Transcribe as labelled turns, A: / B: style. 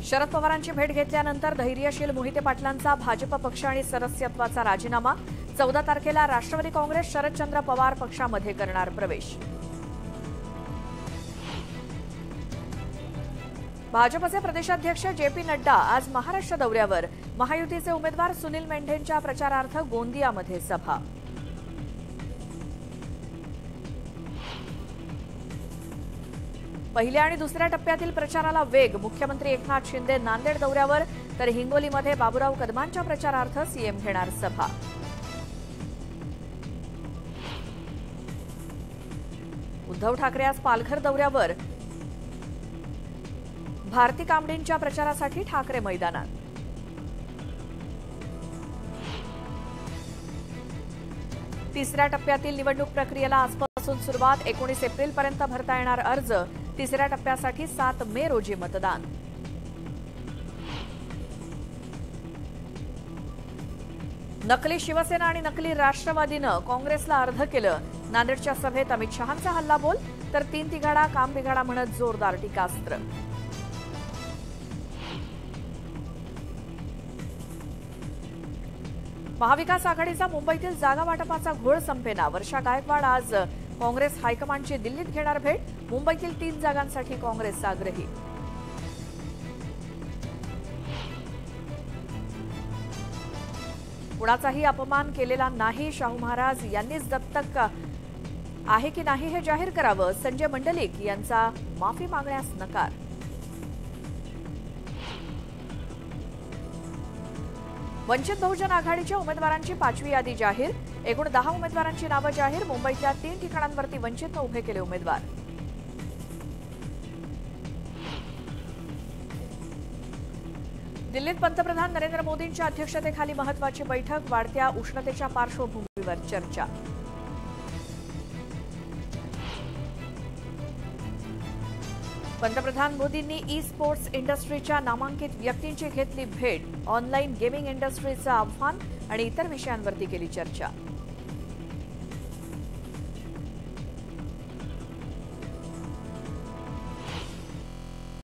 A: शरद पवारांची भेट घेतल्यानंतर धैर्यशील मोहिते पाटलांचा भाजप पक्ष आणि सदस्यत्वाचा राजीनामा। 14 तारखेला राष्ट्रवादी काँग्रेस शरदचंद्र पवार पक्षामध्ये करणार प्रवेश। भाजपचे प्रदेशाध्यक्ष जे.पी. नड्डा आज महाराष्ट्र दौऱ्यावर। महायुतीचे उमेदवार सुनील मेंढेंच्या प्रचारार्थ गोंदियामध्ये सभा। पहिल्या आणि दुसऱ्या टप्प्यातील प्रचाराला वेग। मुख्यमंत्री एकनाथ शिंदे नांदेड दौऱ्यावर, तर हिंगोलीमध्ये बाबूराव कदमांच्या प्रचारार्थ सीएम घेणार सभा। उद्धव ठाकरे आज पालघर दौऱ्यावर। भारती कांबळेंच्या प्रचारासाठी ठाकरे मैदानात। तिसऱ्या टप्प्यातील निवडणूक प्रक्रियेला आजपासून सुरुवात। 19 एप्रिलपर्यंत भरता येणार अर्ज। तिसऱ्या टप्प्यासाठी 7 मे रोजी मतदान। नकली शिवसेना आणि नकली राष्ट्रवादीनं काँग्रेसला अर्ध केलं। नांदेडच्या सभेत अमित शहांचा हल्लाबोल, तर 3 तिघाडा काम बिघाडा म्हणत जोरदार टीकास्त्र। महाविकास आघाडीचा मुंबईतील जागा वाटपाचा घोळ संपेना। वर्षा गायकवाड आज काँग्रेस हायकमांडची दिल्लीत घेणार भेट। मुंबईतील 3 जागांसाठी काँग्रेस आग्रही। कुणाचाही अपमान केलेला नाही। शाहू महाराज यांनीच दत्तक आहे की नाही हे जाहीर करावं। संजय मंडलिक यांचा माफी मागण्यास नकार। वंचित बहुजन आघाडीच्या उमेदवारांची 5वी यादी जाहीर। एकूण 10 उमेदवारांची नावं जाहीर। मुंबईतल्या 3 ठिकाणांवरती वंचितनं उभे केले उमेदवार। दिल्लीत पंतप्रधान नरेंद्र मोदींच्या अध्यक्षतेखाली महत्त्वाची बैठक। वाढत्या उष्णतेच्या पार्श्वभूमीवर चर्चा। पंतप्रधान मोदींनी ई स्पोर्ट्स इंडस्ट्रीच्या नामांकित व्यक्तींची घेतली भेट। ऑनलाईन गेमिंग इंडस्ट्रीचं आव्हान आणि इतर विषयांवरती केली चर्चा।